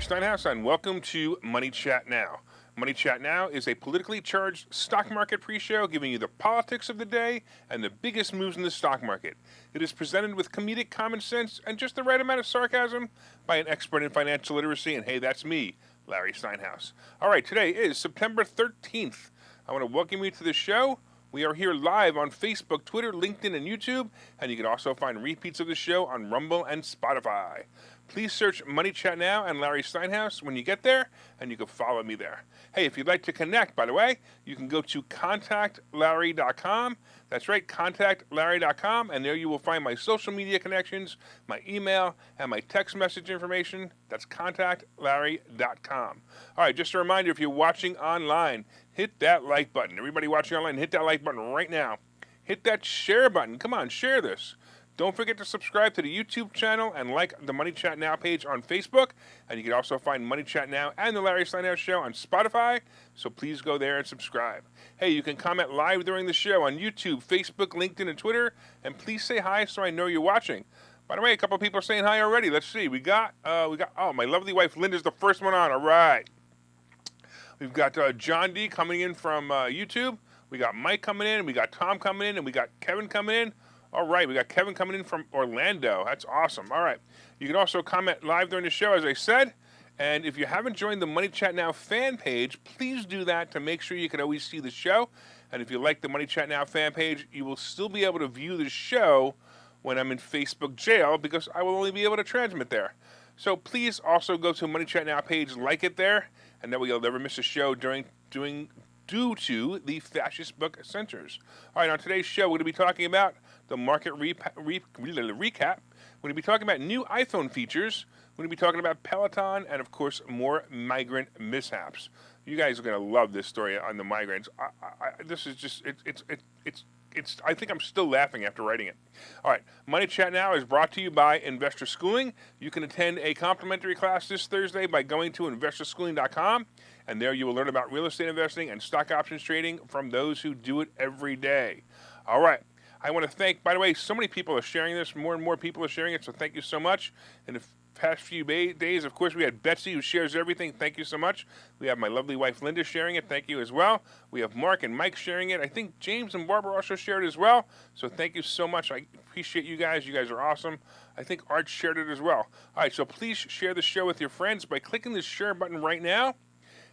Steinhouse, and welcome to Money Chat Now. Money Chat Now is a politically charged stock market pre-show giving you the politics of the day and the biggest moves in the stock market. It is presented with comedic common sense and just the right amount of sarcasm by an expert in financial literacy, and hey, that's me, Larry Steinhouse. All right, today is September 13th. I want to welcome you to the show. We are here live on Facebook, Twitter, LinkedIn, and YouTube, and you can also find repeats of the show on Rumble and Spotify. Please search Money Chat Now and Larry Steinhouse when you get there, and you can follow me there. Hey, if you'd like to connect, by the way, you can go to contactlarry.com. That's right, contactlarry.com, and there you will find my social media connections, my email, and my text message information. That's contactlarry.com. All right, just a reminder, if you're watching online, hit that like button. Everybody watching online, hit that like button right now. Hit that share button. Come on, share this. Don't forget to subscribe to the YouTube channel and like the Money Chat Now page on Facebook. And you can also find Money Chat Now and the Larry Steinhouse Show on Spotify. So please go there and subscribe. Hey, you can comment live during the show on YouTube, Facebook, LinkedIn, and Twitter. And please say hi so I know you're watching. By the way, a couple of people are saying hi already. Let's see. We got, oh, my lovely wife Linda's the first one on. All right. We've got John D coming in from YouTube. We got Mike coming in. We got Tom coming in. And we got Kevin coming in. All right, we got Kevin coming in from Orlando. That's awesome. All right. You can also comment live during the show, as I said. And if you haven't joined the Money Chat Now fan page, please do that to make sure you can always see the show. And if you like the Money Chat Now fan page, you will still be able to view the show when I'm in Facebook jail because I will only be able to transmit there. So please also go to Money Chat Now page, like it there, and that way you'll never miss a show due to the fascist book censors. All right, on today's show, we're going to be talking about the market recap. We're going to be talking about new iPhone features. We're going to be talking about Peleton and, of course, more migrant mishaps. You guys are going to love this story on the migrants. This is just, I think I'm still laughing after writing it. All right, Money Chat Now is brought to you by Investor Schooling. You can attend a complimentary class this Thursday by going to investorschooling.com, and there you will learn about real estate investing and stock options trading from those who do it every day. All right. I want to thank, by the way, so many people are sharing this. More and more people are sharing it, so thank you so much. In the past few days, of course, we had Betsy, who shares everything. Thank you so much. We have my lovely wife, Linda, sharing it. Thank you as well. We have Mark and Mike sharing it. I think James and Barbara also shared it as well, so thank you so much. I appreciate you guys. You guys are awesome. I think Art shared it as well. All right, so please share the show with your friends by clicking the share button right now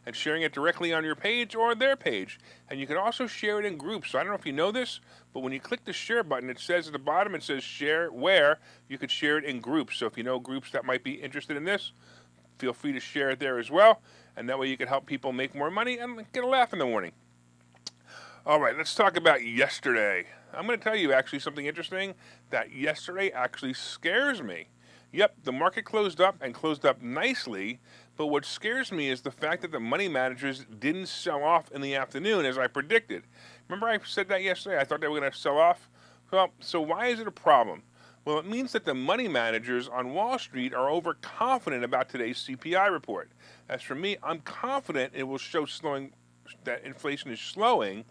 and sharing it directly on your page or their page. And you can also share it in groups. So I don't know if you know this, but when you click the share button, it says at the bottom, it says share where. You could share it in groups. So if you know groups that might be interested in this, feel free to share it there as well. And that way you can help people make more money and get a laugh in the morning. All right, let's talk about yesterday. I'm going to tell you actually something interesting that yesterday actually scares me. Yep, the market closed up and closed up nicely, but what scares me is the fact that the money managers didn't sell off in the afternoon as I predicted. Remember I said that yesterday? I thought they were going to sell off? Well, so why is it a problem? Well, it means that the money managers on Wall Street are overconfident about today's CPI report. As for me, I'm confident it will show that inflation is slowing,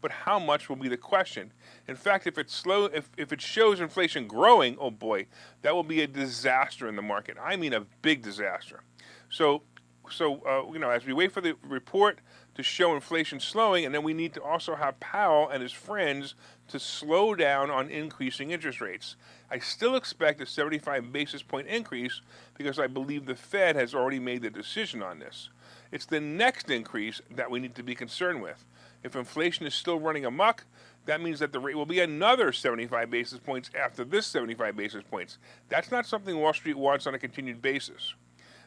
but how much will be the question. In fact, if it shows inflation growing, oh boy, that will be a disaster in the market. I mean a big disaster. So as we wait for the report to show inflation slowing, and then we need to also have Powell and his friends to slow down on increasing interest rates. I still expect a 75 basis point increase because I believe the Fed has already made the decision on this. It's the next increase that we need to be concerned with. If inflation is still running amok, that means that the rate will be another 75 basis points after this 75 basis points. That's not something Wall Street wants on a continued basis.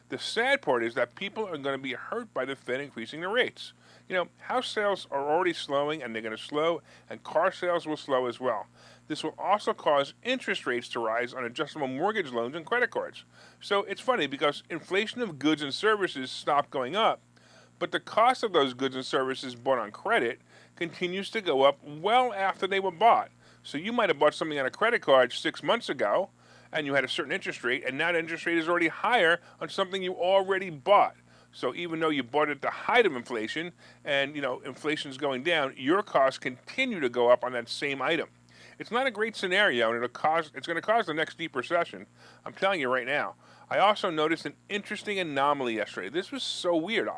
The sad part is that people are going to be hurt by the Fed increasing the rates. You know, house sales are already slowing, and they're going to slow, and car sales will slow as well. This will also cause interest rates to rise on adjustable mortgage loans and credit cards. So it's funny because inflation of goods and services stopped going up, but the cost of those goods and services bought on credit continues to go up well after they were bought. So you might have bought something on a credit card 6 months ago, and you had a certain interest rate, and now the interest rate is already higher on something you already bought. So even though you bought it at the height of inflation, and inflation is going down, your costs continue to go up on that same item. It's not a great scenario, and it's going to cause the next deep recession. I'm telling you right now. I also noticed an interesting anomaly yesterday. This was so weird.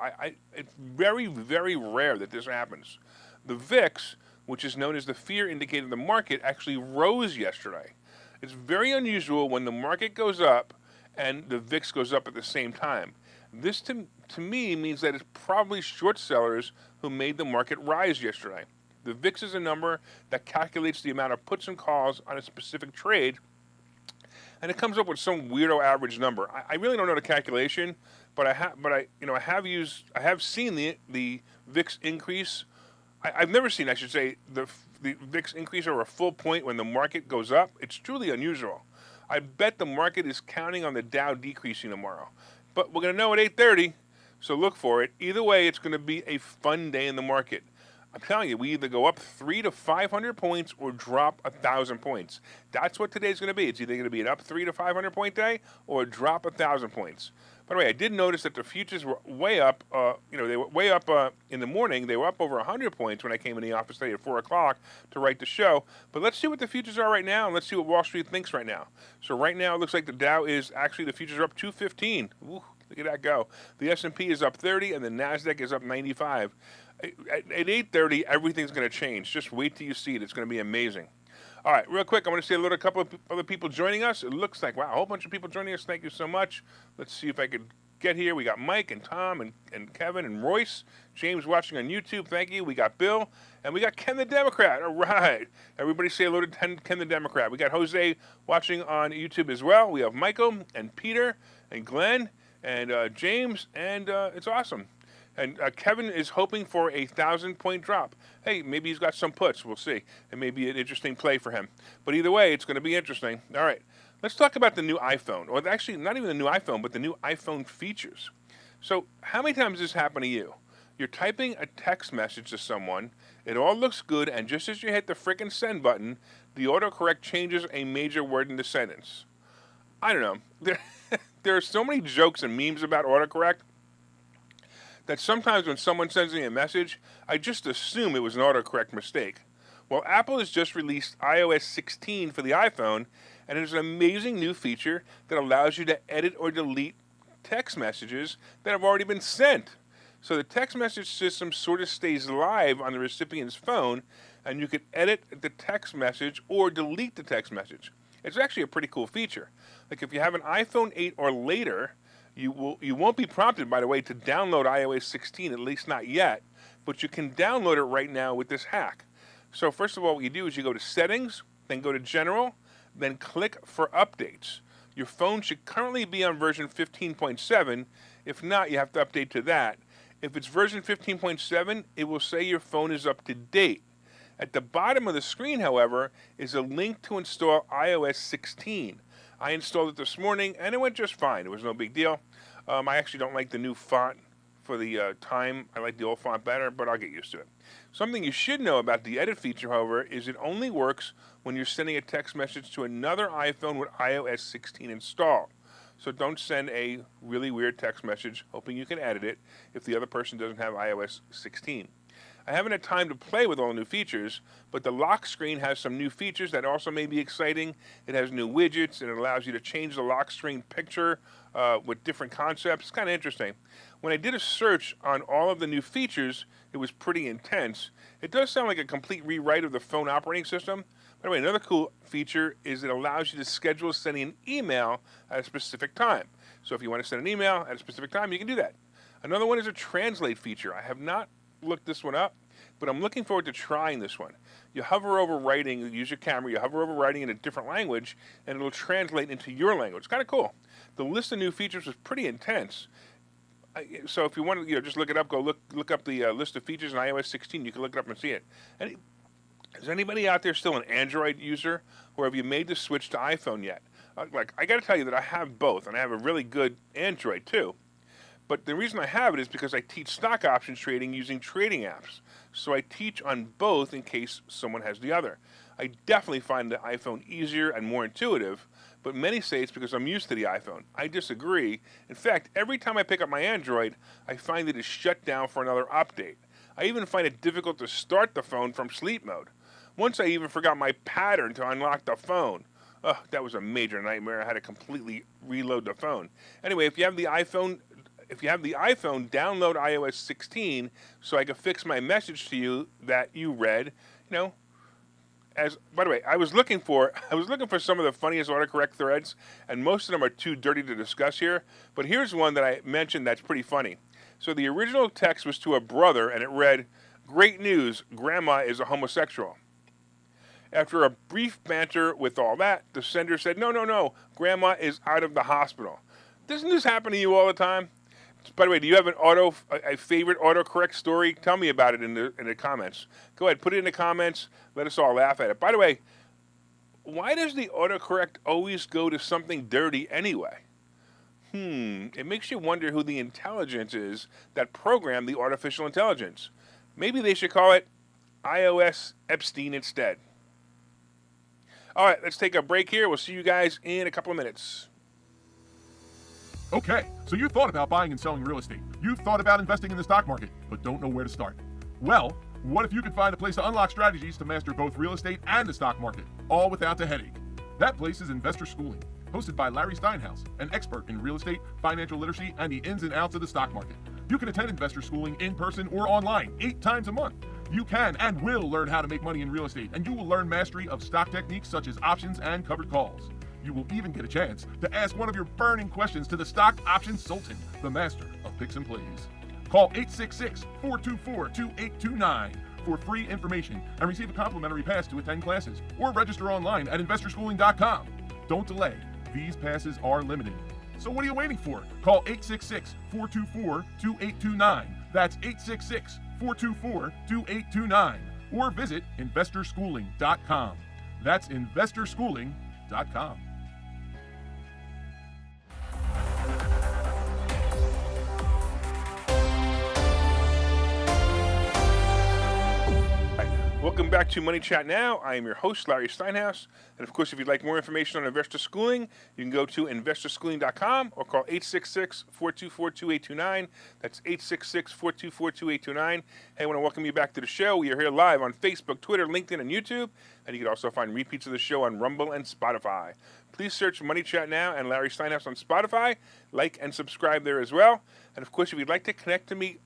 It's very, very rare that this happens. The VIX, which is known as the fear indicator of the market, actually rose yesterday. It's very unusual when the market goes up and the VIX goes up at the same time. This, to me, means that it's probably short sellers who made the market rise yesterday. The VIX is a number that calculates the amount of puts and calls on a specific trade, and it comes up with some weirdo average number. I really don't know the calculation, but I have seen the VIX increase. I've never seen, I should say, the VIX increase over a full point when the market goes up. It's truly unusual. I bet the market is counting on the Dow decreasing tomorrow, but we're going to know at 8:30, so look for it. Either way, it's going to be a fun day in the market. I'm telling you, we either go up 300 to 500 points or drop 1,000 points. That's what today's going to be. It's either going to be an up 300 to 500 point day or a drop 1,000 points. By the way, I did notice that the futures were way up. They were way up in the morning. They were up over 100 points when I came in the office today at 4 o'clock to write the show. But let's see what the futures are right now, and let's see what Wall Street thinks right now. So right now, it looks like the Dow is actually, the futures are up 215. Ooh, look at that go. The S&P is up 30, and the NASDAQ is up 95. At 8:30, everything's going to change. Just wait till you see it. It's going to be amazing. All right, real quick, I want to say a couple of other people joining us. It looks like, wow, a whole bunch of people joining us. Thank you so much. Let's see if I could get here. We got Mike and Tom and Kevin and Royce. James watching on YouTube. Thank you. We got Bill. And we got Ken the Democrat. All right. Everybody say hello to Ken the Democrat. We got Jose watching on YouTube as well. We have Michael and Peter and Glenn and James. And it's awesome. And Kevin is hoping for a 1,000-point drop. Hey, maybe he's got some puts. We'll see. It may be an interesting play for him. But either way, it's going to be interesting. All right. Let's talk about the new iPhone. Or actually, not even the new iPhone, but the new iPhone features. So how many times does this happen to you? You're typing a text message to someone. It all looks good. And just as you hit the frickin' send button, the autocorrect changes a major word in the sentence. I don't know. There are so many jokes and memes about autocorrect that sometimes when someone sends me a message, I just assume it was an autocorrect mistake. Well, Apple has just released iOS 16 for the iPhone, and there's an amazing new feature that allows you to edit or delete text messages that have already been sent. So the text message system sort of stays live on the recipient's phone, and you can edit the text message or delete the text message. It's actually a pretty cool feature. Like if you have an iPhone 8 or later, you won't be prompted, by the way, to download iOS 16, at least not yet, but you can download it right now with this hack. So first of all, what you do is you go to Settings, then go to General, then click for Updates. Your phone should currently be on version 15.7. If not, you have to update to that. If it's version 15.7, it will say your phone is up to date. At the bottom of the screen, however, is a link to install iOS 16. I installed it this morning, and it went just fine. It was no big deal. I actually don't like the new font for the time. I like the old font better, but I'll get used to it. Something you should know about the edit feature, however, is it only works when you're sending a text message to another iPhone with iOS 16 installed. So don't send a really weird text message hoping you can edit it if the other person doesn't have iOS 16. I haven't had time to play with all the new features, but the lock screen has some new features that also may be exciting. It has new widgets, and it allows you to change the lock screen picture with different concepts. It's kind of interesting. When I did a search on all of the new features, it was pretty intense. It does sound like a complete rewrite of the phone operating system. By the way, another cool feature is it allows you to schedule sending an email at a specific time. So if you want to send an email at a specific time, you can do that. Another one is a translate feature. I have not looked this one up, but I'm looking forward to trying this one. You hover over writing, use your camera, you hover over writing in a different language, and it'll translate into your language. It's kind of cool. The list of new features is pretty intense. So if you want to just look it up, go look up the list of features in iOS 16. You can look it up and see it. And is anybody out there still an Android user, or have you made the switch to iPhone yet? I got to tell you that I have both, and I have a really good Android too. But the reason I have it is because I teach stock options trading using trading apps. So I teach on both in case someone has the other. I definitely find the iPhone easier and more intuitive, but many say it's because I'm used to the iPhone. I disagree. In fact, every time I pick up my Android, I find it is shut down for another update. I even find it difficult to start the phone from sleep mode. Once I even forgot my pattern to unlock the phone. Oh, that was a major nightmare. I had to completely reload the phone. Anyway, if you have the iPhone, download iOS 16 so I can fix my message to you that you read. You know, as by the way, I was looking for some of the funniest autocorrect threads, and most of them are too dirty to discuss here. But here's one that I mentioned that's pretty funny. So the original text was to a brother, and it read, "Great news, Grandma is a homosexual." After a brief banter with all that, the sender said, No, Grandma is out of the hospital." Doesn't this happen to you all the time? By the way, do you have a favorite autocorrect story? Tell me about it in the comments. Go ahead, put it in the comments. Let us all laugh at it. By the way, why does the autocorrect always go to something dirty anyway? It makes you wonder who the intelligence is that programmed the artificial intelligence. Maybe they should call it iOS Epstein instead. All right, let's take a break here. We'll see you guys in a couple of minutes. Okay, so you thought about buying and selling real estate. You've thought about investing in the stock market, but don't know where to start. Well, what if you could find a place to unlock strategies to master both real estate and the stock market, all without the headache? That place is Investor Schooling, hosted by Larry Steinhouse, an expert in real estate, financial literacy, and the ins and outs of the stock market. You can attend Investor Schooling in person or online 8 times a month. You can and will learn how to make money in real estate, and you will learn mastery of stock techniques such as options and covered calls. You will even get a chance to ask one of your burning questions to the stock options sultan, the master of picks and plays. Call 866-424-2829 for free information and receive a complimentary pass to attend classes, or register online at investorschooling.com. Don't delay. These passes are limited. So what are you waiting for? Call 866-424-2829. That's 866-424-2829. Or visit investorschooling.com. That's investorschooling.com. Welcome back to Money Chat Now. I am your host, Larry Steinhouse. And of course, if you'd like more information on investor schooling, you can go to investorschooling.com or call 866-424-2829. That's 866-424-2829. Hey, I want to welcome you back to the show. We are here live on Facebook, Twitter, LinkedIn, and YouTube. And you can also find repeats of the show on Rumble and Spotify. Please search Money Chat Now and Larry Steinhouse on Spotify. Like and subscribe there as well. And of course, if you'd like to connect to me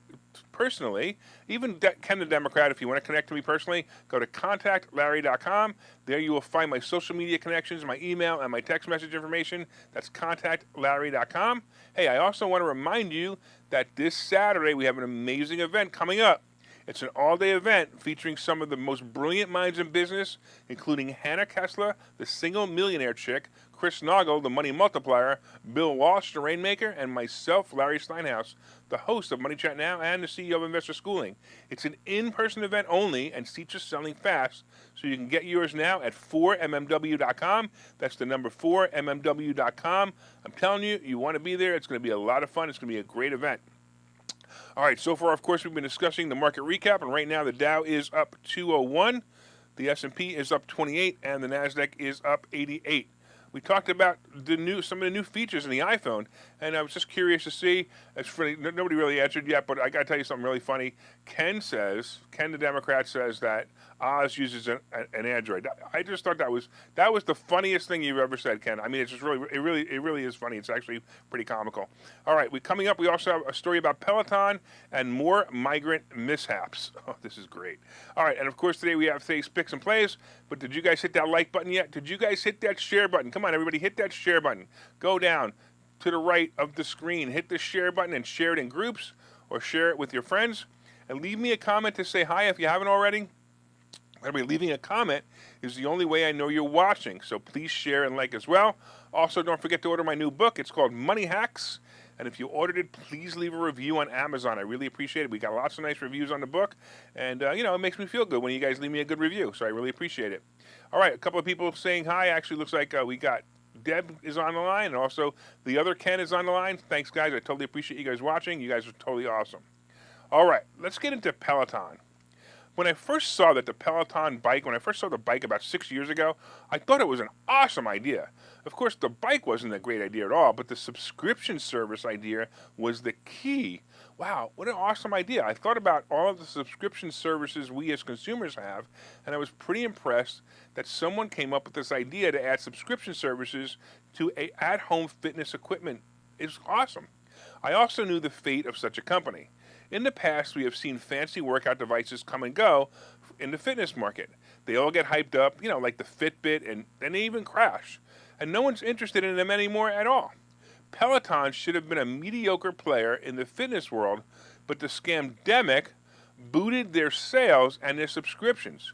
personally, even Ken the Democrat, if you want to connect to me personally, go to contactlarry.com. There you will find my social media connections, my email, and my text message information. That's contactlarry.com. Hey, I also want to remind you that this Saturday we have an amazing event coming up. It's an all-day event featuring some of the most brilliant minds in business, including Hannah Kessler, the single millionaire chick, Chris Noggle, the money multiplier, Bill Walsh, the rainmaker, and myself, Larry Steinhouse, the host of Money Chat Now and the CEO of Investor Schooling. It's an in-person event only, and seats are selling fast, so you can get yours now at 4mmw.com. That's the number 4mmw.com. I'm telling you, you want to be there. It's going to be a lot of fun. It's going to be a great event. All right, so far, of course, we've been discussing the market recap, and right now the Dow is up 201, the S&P is up 28, and the NASDAQ is up 88. We talked about some of the new features in the iPhone, and I was just curious to see. It's funny, nobody really answered yet, but I got to tell you something really funny. Ken the Democrat says that Oz uses an Android. I just thought that was the funniest thing you've ever said, Ken. I mean, it's just really is funny. It's actually pretty comical. All right, coming up, we also have a story about Peleton and more migrant mishaps. Oh, this is great. All right, and of course today we have today's picks and plays. But did you guys hit that like button yet? Did you guys hit that share button? Come on, everybody, hit that share button. Go down to the right of the screen, hit the share button and share it in groups or share it with your friends. And leave me a comment to say hi if you haven't already. Everybody, leaving a comment is the only way I know you're watching, so please share and like as well. Also, don't forget to order my new book. It's called Money Hacks, and if you ordered it, please leave a review on Amazon. I really appreciate it. We got lots of nice reviews on the book, and it makes me feel good when you guys leave me a good review, so I really appreciate it. All right, a couple of people saying hi. Actually, looks like we got Deb is on the line, and also the other Ken is on the line. Thanks, guys. I totally appreciate you guys watching. You guys are totally awesome. All right, let's get into Peleton. When I first saw the bike about 6 years ago, I thought it was an awesome idea. Of course, the bike wasn't a great idea at all, but the subscription service idea was the key. Wow, what an awesome idea. I thought about all of the subscription services we as consumers have, and I was pretty impressed that someone came up with this idea to add subscription services to a at-home fitness equipment. It's awesome. I also knew the fate of such a company. In the past, we have seen fancy workout devices come and go in the fitness market. They all get hyped up, like the Fitbit, and then they even crash. And no one's interested in them anymore at all. Peleton should have been a mediocre player in the fitness world, but the scamdemic booted their sales and their subscriptions.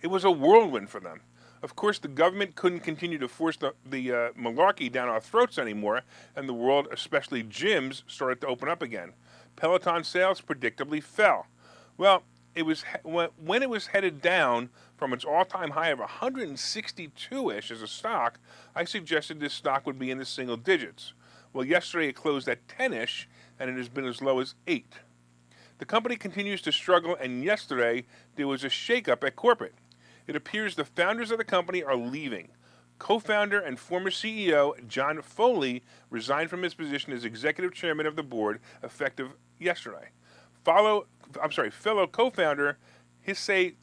It was a whirlwind for them. Of course, the government couldn't continue to force the malarkey down our throats anymore, and the world, especially gyms, started to open up again. Peloton sales predictably fell. Well, when it was headed down from its all-time high of 162-ish as a stock, I suggested this stock would be in the single digits. Well, yesterday it closed at 10-ish, and it has been as low as 8. The company continues to struggle, and yesterday there was a shakeup at corporate. It appears the founders of the company are leaving. Co-founder and former CEO John Foley resigned from his position as executive chairman of the board effective yesterday. Fellow co-founder Hisei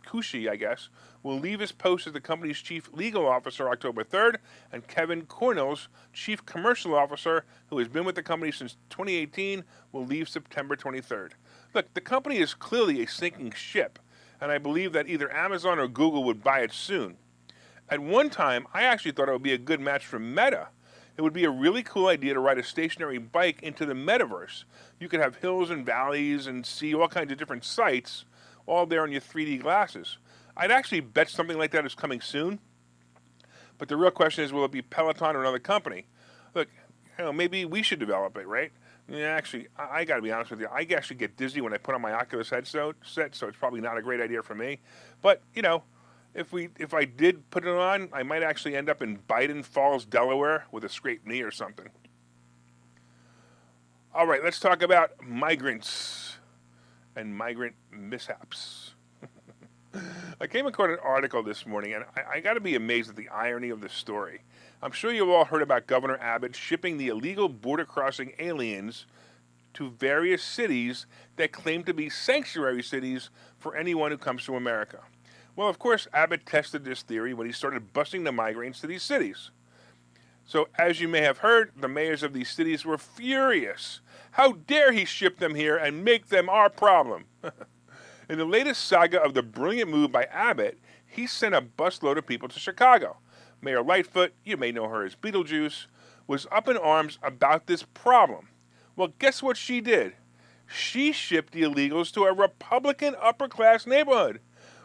Kushi, will leave his post as the company's chief legal officer October 3rd, and Kevin Cornells, chief commercial officer, who has been with the company since 2018, will leave September 23rd. Look, the company is clearly a sinking ship, and I believe that either Amazon or Google would buy it soon. At one time, I actually thought it would be a good match for Meta. It would be a really cool idea to ride a stationary bike into the metaverse. You could have hills and valleys and see all kinds of different sights, all there on your 3D glasses. I'd actually bet something like that is coming soon. But the real question is, will it be Peloton or another company? Look, maybe we should develop it, right? Yeah, actually, I got to be honest with you. I actually get dizzy when I put on my Oculus headset, so it's probably not a great idea for me. But, if I did put it on, I might actually end up in Biden Falls, Delaware with a scraped knee or something. All right, let's talk about migrants and migrant mishaps. I came across an article this morning, and I got to be amazed at the irony of the story. I'm sure you've all heard about Governor Abbott shipping the illegal border-crossing aliens to various cities that claim to be sanctuary cities for anyone who comes to America. Well, of course, Abbott tested this theory when he started busing the migrants to these cities. So, as you may have heard, the mayors of these cities were furious. How dare he ship them here and make them our problem? In the latest saga of the brilliant move by Abbott, he sent a busload of people to Chicago. Mayor Lightfoot, you may know her as Beetlejuice, was up in arms about this problem. Well, guess what she did? She shipped the illegals to a Republican upper-class neighborhood.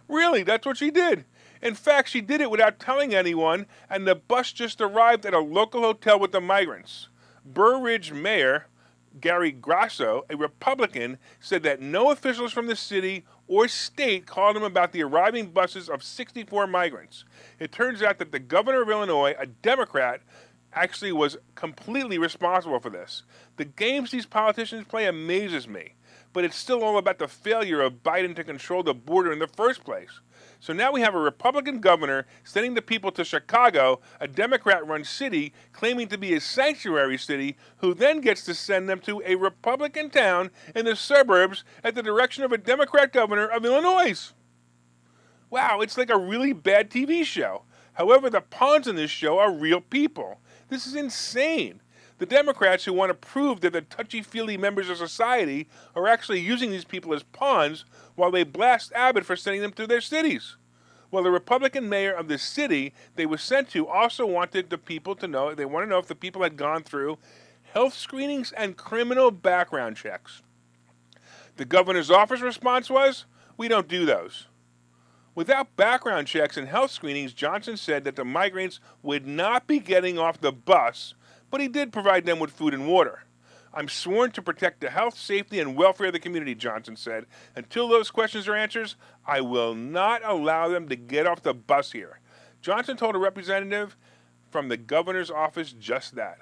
Really, that's what she did. In fact, she did it without telling anyone, and the bus just arrived at a local hotel with the migrants. Burr Ridge Mayor Gary Grasso, a Republican, said that no officials from the city or state called him about the arriving buses of 64 migrants. It turns out that the governor of Illinois, a Democrat, actually was completely responsible for this. The games these politicians play amazes me, but it's still all about the failure of Biden to control the border in the first place. So now we have a Republican governor sending the people to Chicago, a Democrat-run city, claiming to be a sanctuary city, who then gets to send them to a Republican town in the suburbs at the direction of a Democrat governor of Illinois. Wow, it's like a really bad TV show. However, the pawns in this show are real people. This is insane. The Democrats who want to prove they're the touchy-feely members of society are actually using these people as pawns while they blast Abbott for sending them to their cities. Well, the Republican mayor of the city they were sent to also wanted the people to know, they want to know if the people had gone through health screenings and criminal background checks. The governor's office response was, we don't do those. Without background checks and health screenings, Johnson said that the migrants would not be getting off the bus, but he did provide them with food and water. I'm sworn to protect the health, safety, and welfare of the community, Johnson said. Until those questions are answered, I will not allow them to get off the bus here. Johnson told a representative from the governor's office just that.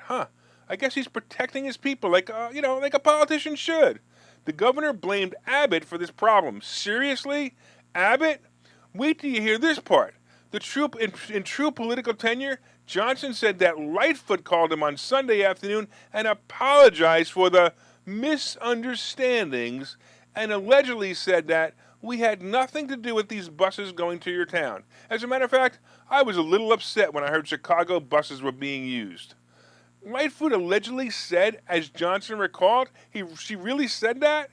I guess he's protecting his people like a politician should. The governor blamed Abbott for this problem. Seriously? Abbott? Wait till you hear this part. In true political tenure, Johnson said that Lightfoot called him on Sunday afternoon and apologized for the misunderstandings and allegedly said that we had nothing to do with these buses going to your town. As a matter of fact, I was a little upset when I heard Chicago buses were being used. Lightfoot allegedly said, as Johnson recalled, she really said that?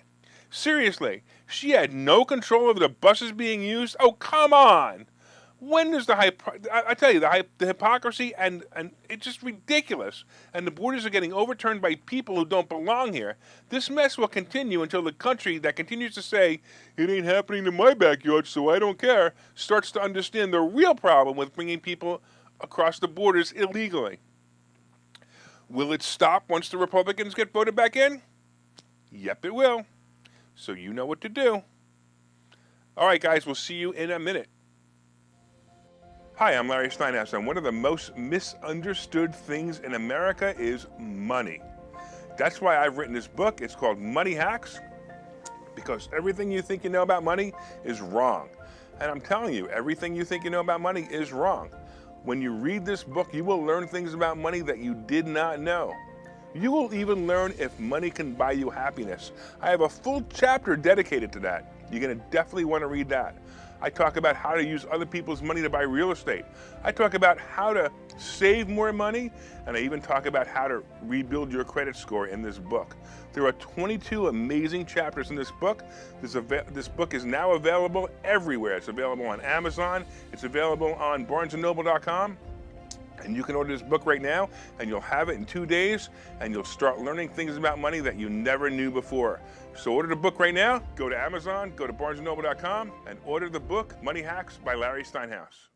Seriously, she had no control over the buses being used? Oh, come on! When does I tell you, the hypocrisy and it's just ridiculous. And the borders are getting overturned by people who don't belong here. This mess will continue until the country that continues to say, it ain't happening in my backyard, so I don't care, starts to understand the real problem with bringing people across the borders illegally. Will it stop once the Republicans get voted back in? Yep, it will. So you know what to do. All right, guys, we'll see you in a minute. Hi, I'm Larry Steinhouse, and one of the most misunderstood things in America is money. That's why I've written this book. It's called Money Hacks, because everything you think you know about money is wrong. And I'm telling you, everything you think you know about money is wrong. When you read this book, you will learn things about money that you did not know. You will even learn if money can buy you happiness. I have a full chapter dedicated to that. You're going to definitely want to read that. I talk about how to use other people's money to buy real estate. I talk about how to save more money, and I even talk about how to rebuild your credit score in this book. There are 22 amazing chapters in this book. This book is now available everywhere. It's available on Amazon. It's available on barnesandnoble.com. And you can order this book right now, and you'll have it in 2 days, and you'll start learning things about money that you never knew before. So order the book right now. Go to Amazon, go to barnesandnoble.com, and order the book, Money Hacks by Larry Steinhouse.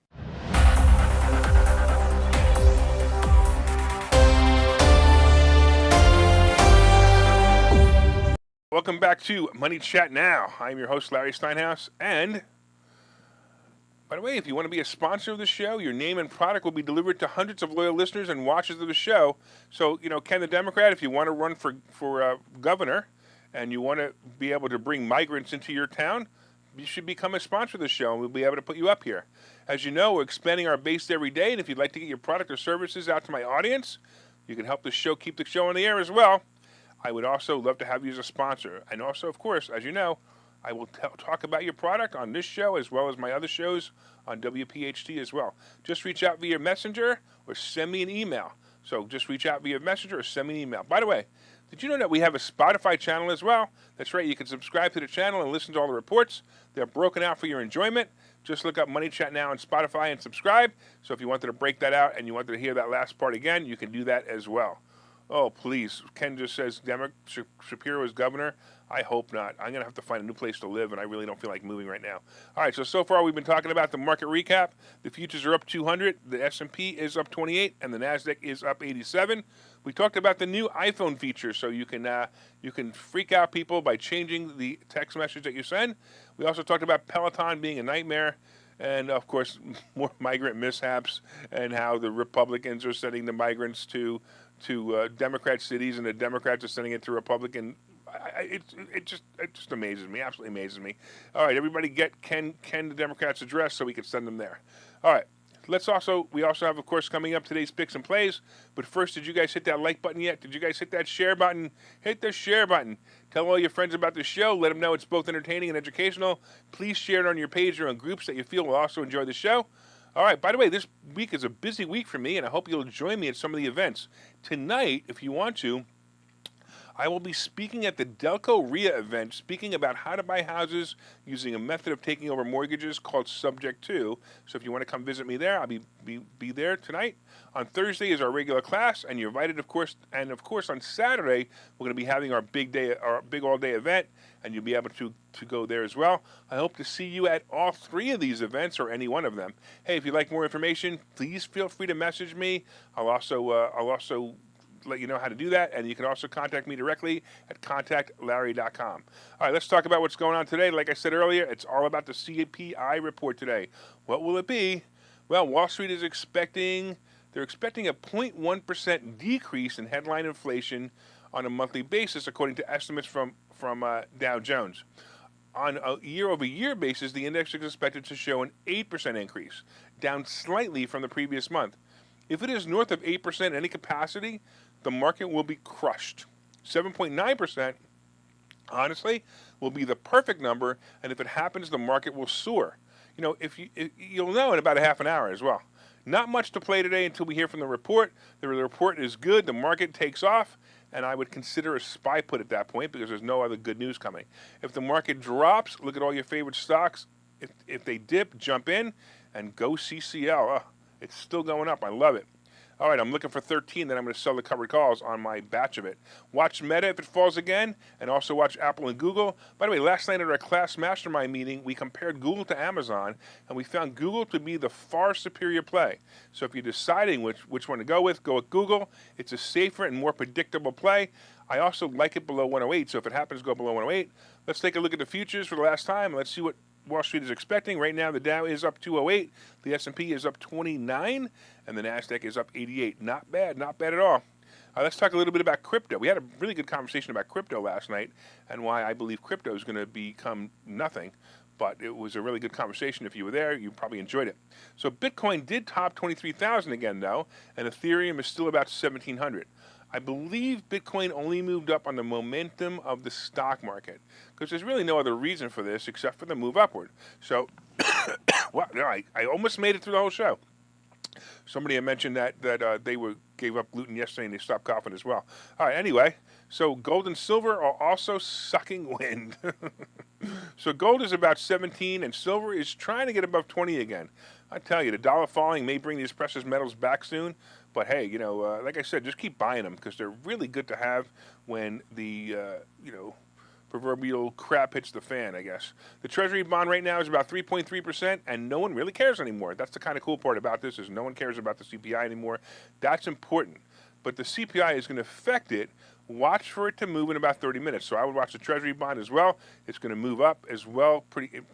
Welcome back to Money Chat Now. I'm your host, Larry Steinhouse, and by the way, if you want to be a sponsor of the show, your name and product will be delivered to hundreds of loyal listeners and watchers of the show. So, Ken the Democrat, if you want to run for governor and you want to be able to bring migrants into your town, you should become a sponsor of the show, and we'll be able to put you up here. As you know, we're expanding our base every day, and if you'd like to get your product or services out to my audience, you can help the show keep the show on the air as well. I would also love to have you as a sponsor. And also, of course, as you know, I will talk about your product on this show as well as my other shows on WPHT as well. Just reach out via Messenger or send me an email. So just reach out via Messenger or send me an email. By the way, did you know that we have a Spotify channel as well? That's right, you can subscribe to the channel and listen to all the reports. They're broken out for your enjoyment. Just look up Money Chat Now on Spotify and subscribe. So if you wanted to break that out and you wanted to hear that last part again, you can do that as well. Oh, please. Ken just says Shapiro is governor. I hope not. I'm going to have to find a new place to live, and I really don't feel like moving right now. All right, so far we've been talking about the market recap. The futures are up 200, the S&P is up 28, and the NASDAQ is up 87. We talked about the new iPhone feature, so you can freak out people by changing the text message that you send. We also talked about Peleton being a nightmare, and, of course, more migrant mishaps and how the Republicans are sending the migrants to Democrat cities, and the Democrats are sending it to Republican. It just amazes me, absolutely amazes me. All right, everybody get Ken the Democrats' address so we can send them there. All right, we also have, of course, coming up today's picks and plays. But first, did you guys hit that like button yet? Did you guys hit that share button? Hit the share button. Tell all your friends about the show. Let them know it's both entertaining and educational. Please share it on your page or on groups that you feel will also enjoy the show. All right, by the way, this week is a busy week for me, and I hope you'll join me at some of the events. Tonight, if you want to, I will be speaking at the Delco RIA event, speaking about how to buy houses using a method of taking over mortgages called Subject 2. So if you want to come visit me there, I'll be there tonight. On Thursday is our regular class, and you're invited, of course. And of course, on Saturday, we're going to be having our big all-day event, and you'll be able to go there as well. I hope to see you at all three of these events or any one of them. Hey, if you'd like more information, please feel free to message me. I'll also let you know how to do that, and you can also contact me directly at contactlarry.com. All right, let's talk about what's going on today. Like I said earlier, it's all about the CPI report today. What will it be? Well, Wall Street is expecting a 0.1% decrease in headline inflation on a monthly basis, according to estimates from Dow Jones. On a year-over-year basis, the index is expected to show an 8% increase, down slightly from the previous month. If it is north of 8% in any capacity, the market will be crushed. 7.9%, honestly, will be the perfect number, and if it happens, the market will soar. You'll know in about a half an hour as well. Not much to play today until we hear from the report. The report is good, the market takes off, and I would consider a SPY put at that point because there's no other good news coming. If the market drops, look at all your favorite stocks. If they dip, jump in and go CCL. Oh, it's still going up. I love it. All right, I'm looking for 13, then I'm going to sell the covered calls on my batch of it. Watch Meta if it falls again, and also watch Apple and Google. By the way, last night at our class mastermind meeting, we compared Google to Amazon, and we found Google to be the far superior play. So if you're deciding which one to go with Google. It's a safer and more predictable play. I also like it below 108, so if it happens to go below 108, let's take a look at the futures for the last time, and let's see what Wall Street is expecting. Right now, the Dow is up 208, the S&P is up 29, and the Nasdaq is up 88. Not bad at all. Let's talk a little bit about crypto. We had a really good conversation about crypto last night and why I believe crypto is going to become nothing. But it was a really good conversation. If you were there, you probably enjoyed it. So Bitcoin did top 23,000 again, though, and Ethereum is still about 1,700. I believe Bitcoin only moved up on the momentum of the stock market because there's really no other reason for this except for the move upward. So, wow, no, I almost made it through the whole show. Somebody had mentioned that they gave up gluten yesterday and they stopped coughing as well. All right, anyway, so gold and silver are also sucking wind. So gold is about 17 and silver is trying to get above 20 again. I tell you, the dollar falling may bring these precious metals back soon. But hey, like I said, just keep buying them because they're really good to have when the, proverbial crap hits the fan, I guess. The Treasury bond right now is about 3.3%, and no one really cares anymore. That's the kind of cool part about this is no one cares about the CPI anymore. That's important. But the CPI is going to affect it. Watch for it to move in about 30 minutes. So I would watch the Treasury bond as well. It's going to move up as well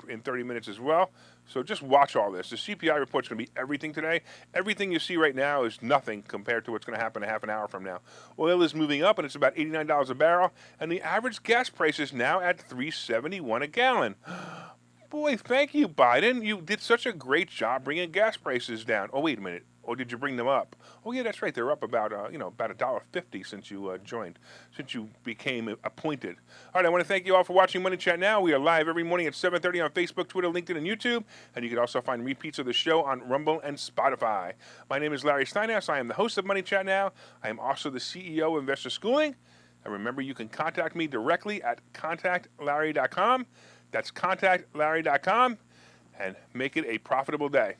in 30 minutes as well. So just watch all this. The CPI report is going to be everything today. Everything you see right now is nothing compared to what's going to happen a half an hour from now. Oil is moving up, and it's about $89 a barrel. And the average gas price is now at $3.71 a gallon. Boy, thank you, Biden. You did such a great job bringing gas prices down. Oh, wait a minute. Or did you bring them up? Oh, yeah, that's right. They're up about $1.50 since you joined, since you became appointed. All right, I want to thank you all for watching Money Chat Now. We are live every morning at 7:30 on Facebook, Twitter, LinkedIn, and YouTube. And you can also find repeats of the show on Rumble and Spotify. My name is Larry Steinhouse. I am the host of Money Chat Now. I am also the CEO of Investor Schooling. And remember, you can contact me directly at contactlarry.com. That's contactlarry.com. And make it a profitable day.